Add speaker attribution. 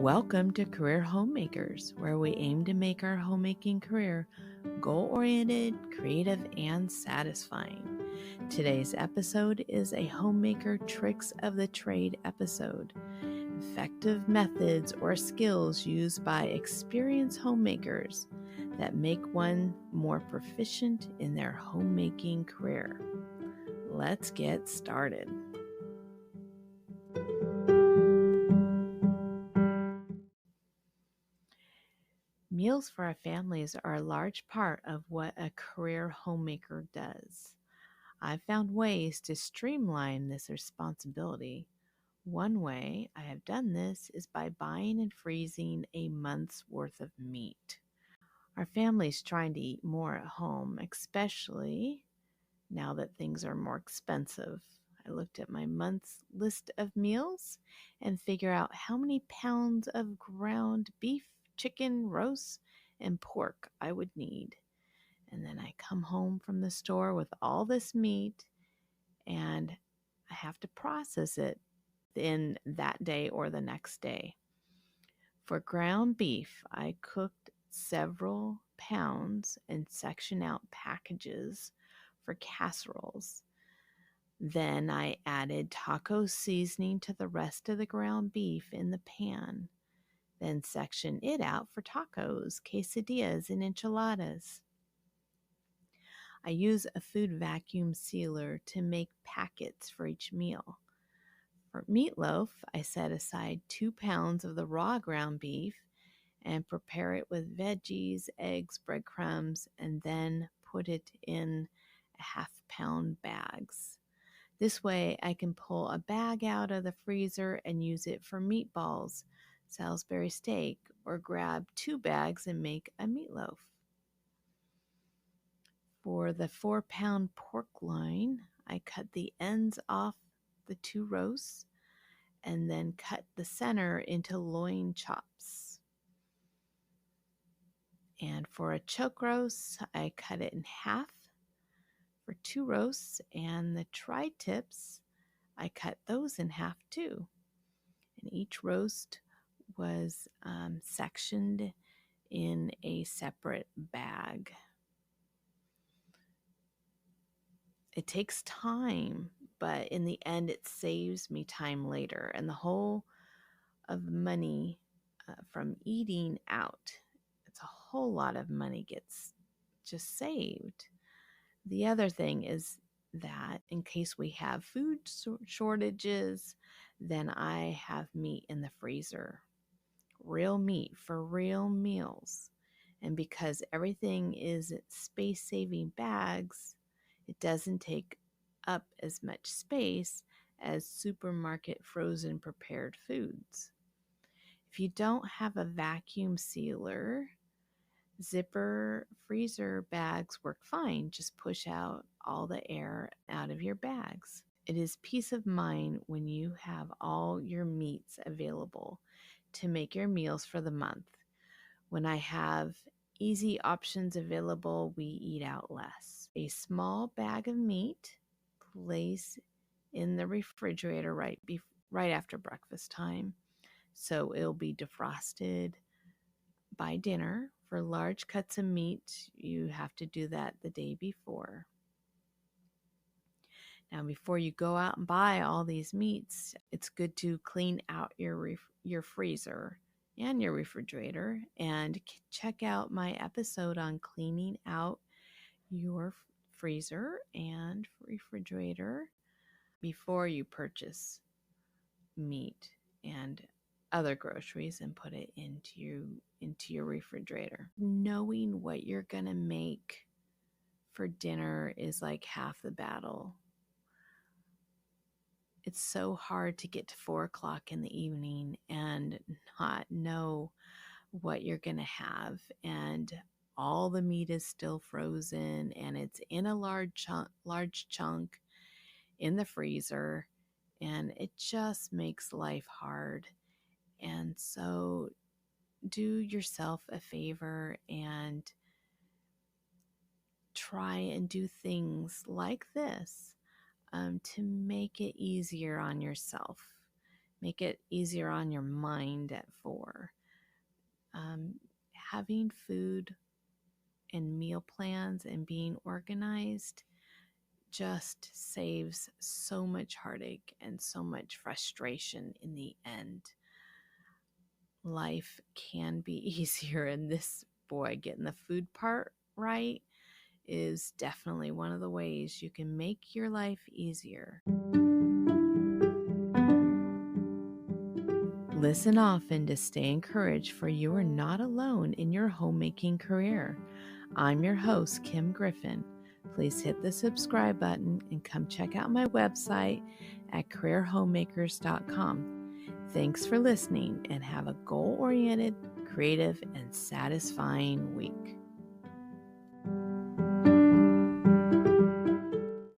Speaker 1: Welcome to Career Homemakers, where we aim to make our homemaking career goal-oriented, creative, and satisfying. Today's episode is a Homemaker Tricks of the Trade episode. Effective methods or skills used by experienced homemakers that make one more proficient in their homemaking career. Let's get started. Meals for our families are a large part of what a career homemaker does. I've found ways to streamline this responsibility. One way I have done this is by buying and freezing a month's worth of meat. Our family's trying to eat more at home, especially now that things are more expensive. I looked at my month's list of meals and figure out how many pounds of ground beef, chicken, roast, and pork I would need. And then I come home from the store with all this meat and I have to process it in that day or the next day. For ground beef, I cooked several pounds and sectioned out packages for casseroles. Then I added taco seasoning to the rest of the ground beef in the pan. Then sectioned it out for tacos, quesadillas, and enchiladas. I use a food vacuum sealer to make packets for each meal. For meatloaf, I set aside 2 pounds of the raw ground beef and prepare it with veggies, eggs, breadcrumbs, and then put it in half-pound bags. This way, I can pull a bag out of the freezer and use it for meatballs, Salisbury steak, or grab 2 bags and make a meatloaf. For the 4-pound pork loin, I cut the ends off the 2 roasts and then cut the center into loin chops. And for a choke roast, I cut it in half for 2 roasts, and the tri-tips, I cut those in half too. And each roast was sectioned in a separate bag. It takes time, but in the end, it saves me time later. And the whole of money from eating out, it's a whole lot of money gets just saved. The other thing is that in case we have food shortages, then I have meat in the freezer. Real meat for real meals. And because everything is space-saving bags, it doesn't take up as much space as supermarket frozen prepared foods. If you don't have a vacuum sealer, zipper freezer bags work fine. Just push out all the air out of your bags. It is peace of mind when you have all your meats available to make your meals for the month. When I have easy options available, we eat out less. A small bag of meat, place in the refrigerator right after breakfast time, so it'll be defrosted by dinner. For large cuts of meat, you have to do that the day before. Now, before you go out and buy all these meats, it's good to clean out your freezer and your refrigerator, and check out my episode on cleaning out your freezer and refrigerator before you purchase meat and other groceries and put it into your refrigerator. Knowing what you're gonna make for dinner is like half the battle. It's so hard to get to 4:00 in the evening and not know what you're gonna have, and all the meat is still frozen and it's in a large chunk in the freezer, and it just makes life hard. And so do yourself a favor and try and do things like this to make it easier on yourself. Make it easier on your mind at 4. Having food and meal plans and being organized just saves so much heartache and so much frustration in the end. Life can be easier, and this, boy, getting the food part right is definitely one of the ways you can make your life easier. Listen often to stay encouraged, for you are not alone in your homemaking career. I'm your host, Kim Griffin. Please hit the subscribe button and come check out my website at careerhomemakers.com. Thanks for listening, and have a goal-oriented, creative, and satisfying week.